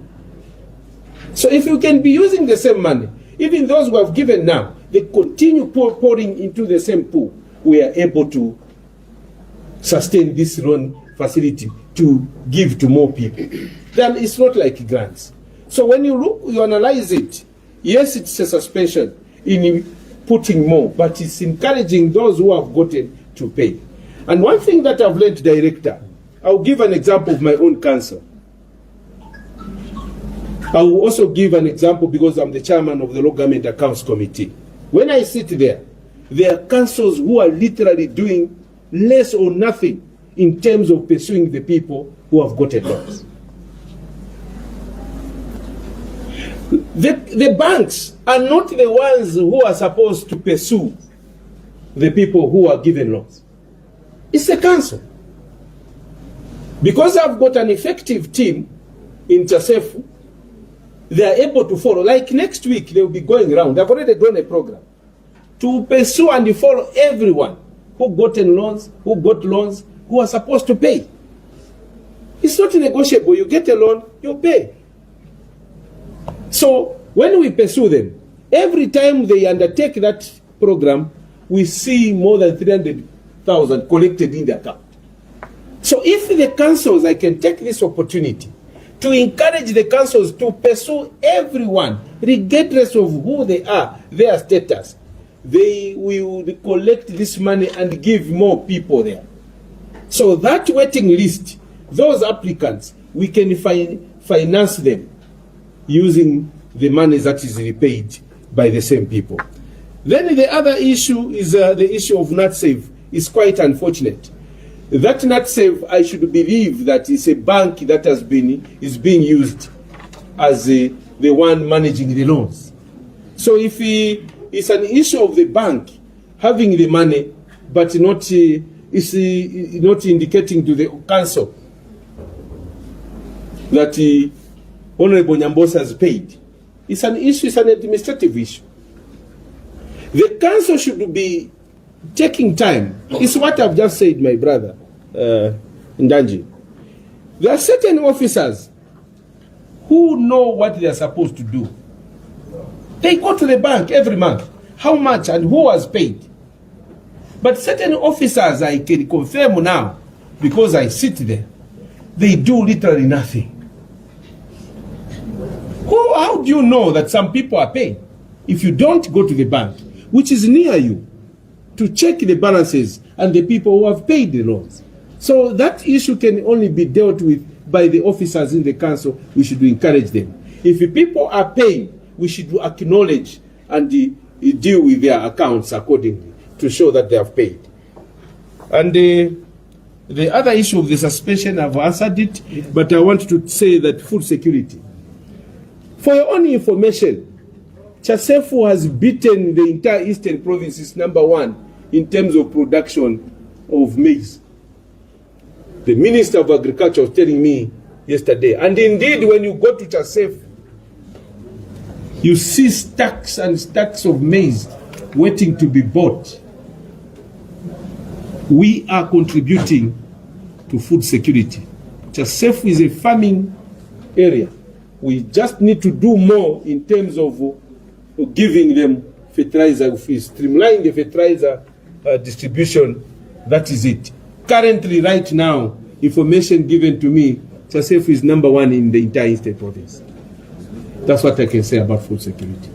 So if you can be using the same money, even those who have given now, they continue pouring into the same pool, we are able to sustain this loan facility to give to more people. Then it's not like grants. So when you look, you analyze it, yes, it's a suspension in putting more, but it's encouraging those who have gotten to pay. And one thing that I've learned, Director, I'll give an example of my own council. I will also give an example because I'm the chairman of the Local Government Accounts Committee. When I sit there are councils who are literally doing less or nothing in terms of pursuing the people who have gotten loans. The banks are not the ones who are supposed to pursue the people who are given loans. It's the council. Because I've got an effective team in Chasefu, they are able to follow. Like next week, they will be going around. They've already done a program to pursue and follow everyone who gotten loans, who got loans, who are supposed to pay. It's not negotiable. You get a loan, you pay. So when we pursue them, every time they undertake that program, we see more than 300,000 collected in the account. So if the councils, I can take this opportunity to encourage the councils to pursue everyone, regardless of who they are, their status, they will collect this money and give more people there. So that waiting list, those applicants, we can finance them using the money that is repaid by the same people. Then the other issue is the issue of NatSave. It's quite unfortunate. That NatSave, I should believe that is a bank that is being used as the one managing the loans. So if it's an issue of the bank having the money, but not indicating to the council that Honorable Nyambose has paid, it's an issue, it's an administrative issue. The council should be taking time. It's what I've just said, my brother, Ndanji. There are certain officers who know what they are supposed to do. They go to the bank every month, how much and who was paid. But certain officers, I can confirm now, because I sit there, they do literally nothing. How do you know that some people are paid? If you don't go to the bank, which is near you, to check the balances and the people who have paid the loans. So that issue can only be dealt with by the officers in the council. We should encourage them. If people are paying, we should acknowledge and deal with their accounts accordingly to show that they have paid. And the other issue of the suspension, I've answered it, but I want to say that food security. For your own information, Chasefu has beaten the entire Eastern Provinces #1 in terms of production of maize. The Minister of Agriculture was telling me yesterday, and indeed when you go to Chasefu, you see stacks and stacks of maize waiting to be bought. We are contributing to food security. Chasefu is a farming area. We just need to do more in terms of giving them fertilizer, streamlining the fertilizer distribution. That is it. Currently, right now, information given to me, Chasefu is #1 in the entire Eastern Province. That's what I can say about food security.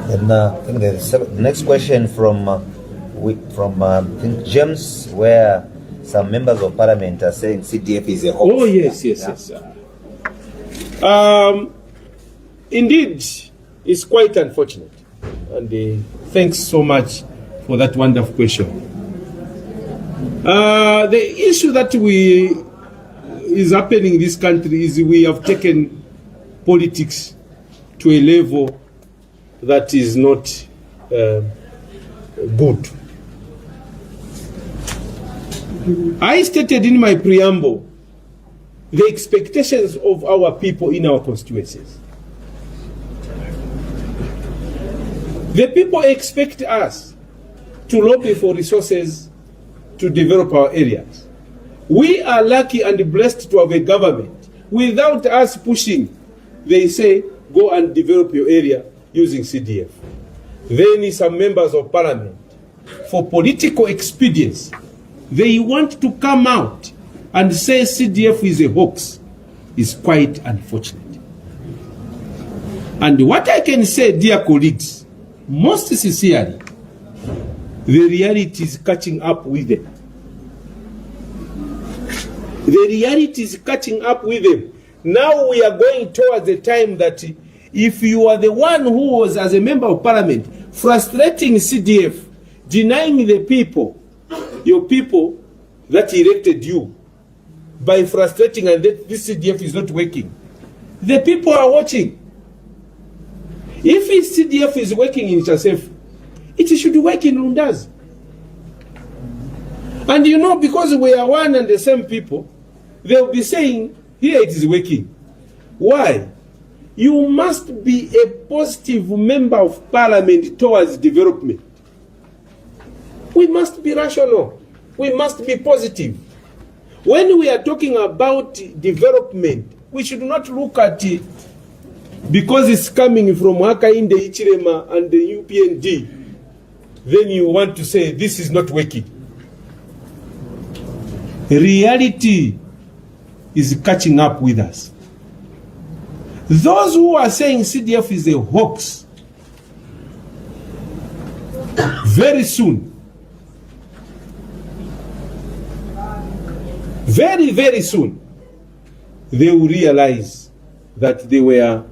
And I think the next question from I think James, where some members of parliament are saying CDF is a hoax. Oh yes. Indeed, it's quite unfortunate. And thanks so much for that wonderful question. The issue that is happening in this country is we have taken politics to a level that is not good. I stated in my preamble the expectations of our people in our constituencies. The people expect us to lobby for resources to develop our areas. We are lucky and blessed to have a government. Without us pushing, they say, go and develop your area using CDF. Then some members of parliament, for political expedience, they want to come out and say CDF is a hoax. Is quite unfortunate. And what I can say, dear colleagues, most sincerely, the reality is catching up with them. The reality is catching up with them. Now we are going towards the time that if you are the one who was, as a member of parliament, frustrating CDF, denying the people, your people that elected you, by frustrating and that this CDF is not working, the people are watching. If CDF is working in Chasefu, it should work in Lundas. And you know, because we are one and the same people, they will be saying, here it is working. Why? You must be a positive member of parliament towards development. We must be rational. We must be positive. When we are talking about development, we should not look at it because it's coming from Hakainde, Ichirema and the UPND. Then you want to say this is not working. Reality is catching up with us. Those who are saying CDF is a hoax, very soon, very, very soon, they will realize that they were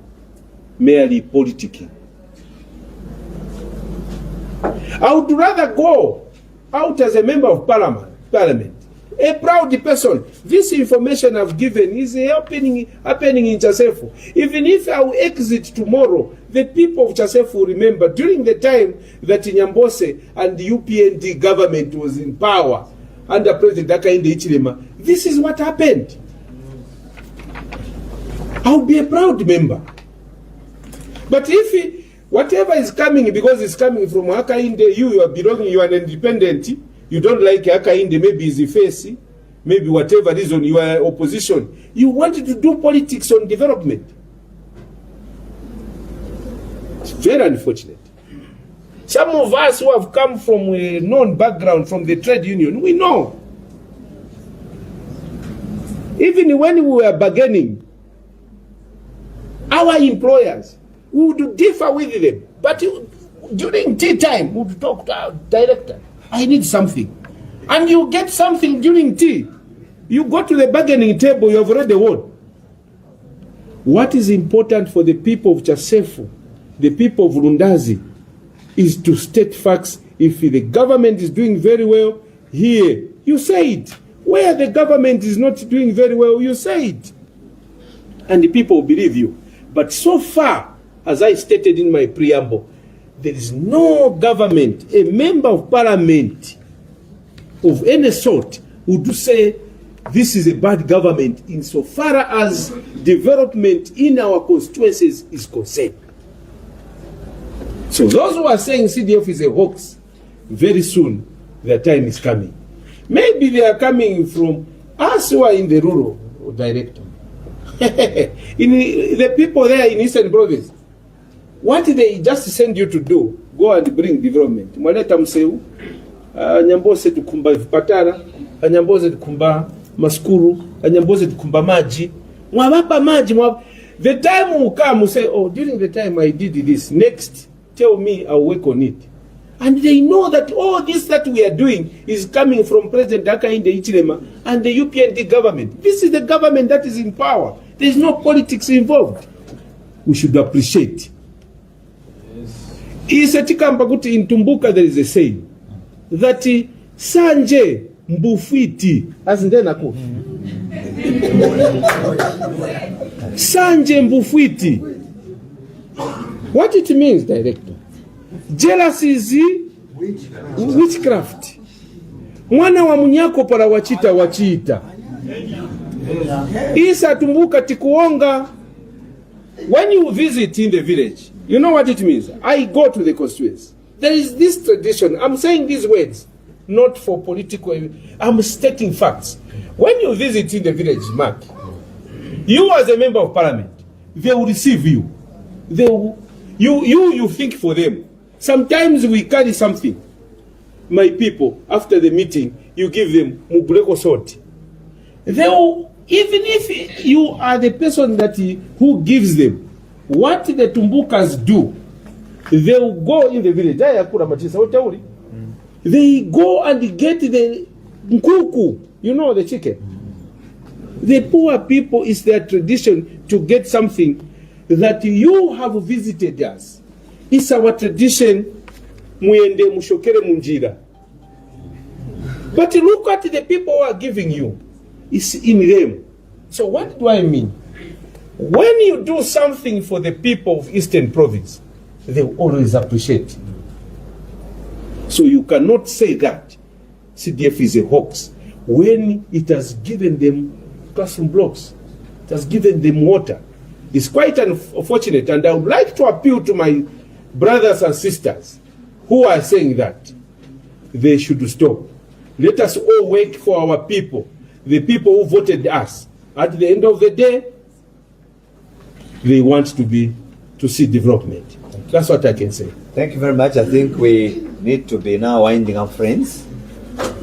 merely politicking. I would rather go out as a member of parliament, a proud person. This information I've given is happening in Chasefu. Even if I will exit tomorrow, the people of Chasefu will remember during the time that Nyambose and the UPND government was in power under President Hakainde Hichilema, this is what happened. I'll be a proud member. But if whatever is coming, because it's coming from Hakainde, you are belonging, you are an independent, you don't like Hakainde, maybe he's a face, maybe whatever reason you are opposition, you wanted to do politics on development. It's very unfortunate. Some of us who have come from a known background from the trade union, we know. Even when we were bargaining, our employers, we would differ with them. But during tea time, we would talk to our director. I need something. And you get something during tea. You go to the bargaining table, you have already won. What is important for the people of Chasefu, the people of Lundazi, is to state facts. If the government is doing very well here, you say it. Where the government is not doing very well, you say it. And the people believe you. But so far, as I stated in my preamble, there is no government, a member of parliament of any sort would say this is a bad government insofar as development in our constituencies is concerned. So those who are saying CDF is a hoax, very soon their time is coming. Maybe they are coming from us who are in the rural director. In the people there in Eastern Province, what they just send you to do, go and bring development. Mwaleta Mseu, Nyambose tukumba vipatara, Nyambose tukumba maskuru, Nyambose tukumba maji. Mwabapa maji, the time will come, will say, oh, during the time I did this, next, tell me, I'll work on it. And they know that all this that we are doing is coming from President Hakainde Hichilema and the UPND government. This is the government that is in power. There is no politics involved. We should appreciate. In Tumbuka there is a saying that Sanje Mbufiti asindenako. Sanje Mbufiti. What it means, director? Jealousy is witchcraft. Mwana wa munyako para wachita. Isa tumbuka tikuonga. When you visit in the village, you know what it means? I go to the constituency. There is this tradition. I'm saying these words, not for political. I'm stating facts. When you visit in the village, Mark, you as a member of parliament, they will receive you. They will, you think for them. Sometimes we carry something. My people, after the meeting, you give them muguleko sort. They will, even if you are the person who gives them, what the Tumbukas do, they will go in the village. They go and get the nkuku, you know, the chicken. The poor people, is their tradition to get something that you have visited us. It's our tradition, muende mushokere munjira. But look at the people who are giving you. It's in them. So what do I mean? When you do something for the people of Eastern Province, they will always appreciate. So you cannot say that CDF is a hoax when it has given them classroom blocks, it has given them water. It's quite unfortunate, and I would like to appeal to my brothers and sisters who are saying that they should stop. Let us all work for our people, the people who voted us. At the end of the day, they want to see development. That's what I can say. Thank you very much. I think we need to be now winding up, friends.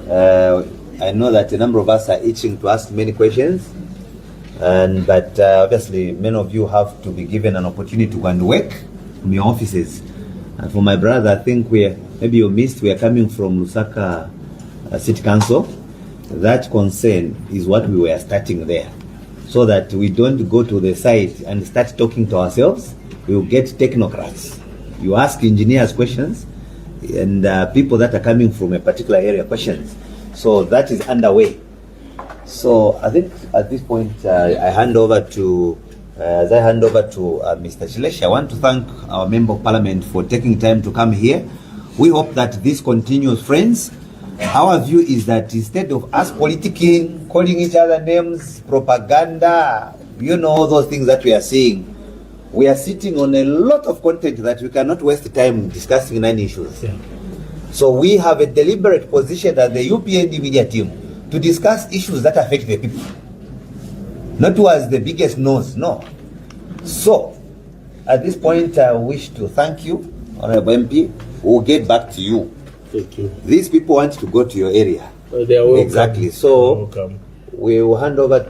I know that a number of us are itching to ask many questions, but obviously many of you have to be given an opportunity to go and work from your offices. And for my brother, I think maybe you missed, we are coming from Lusaka City Council. That concern is what we were starting there, so that we don't go to the site and start talking to ourselves. We will get technocrats. You ask engineers questions, and people that are coming from a particular area questions. So that is underway. So I think at this point, I hand over to Mr. Chilesh. I want to thank our Member of Parliament for taking time to come here. We hope that this continues, friends. Our view is that instead of us politicking, calling each other names, propaganda, you know, all those things that we are seeing, we are sitting on a lot of content that we cannot waste time discussing 9 issues. Yeah. So we have a deliberate position that the UPND media team to discuss issues that affect the people. Not who has the biggest nose, no. So, at this point, I wish to thank you, Honorable MP. We'll get back to you. Thank you. These people want to go to your area. They are welcome. Exactly. So, Welcome. we will hand over to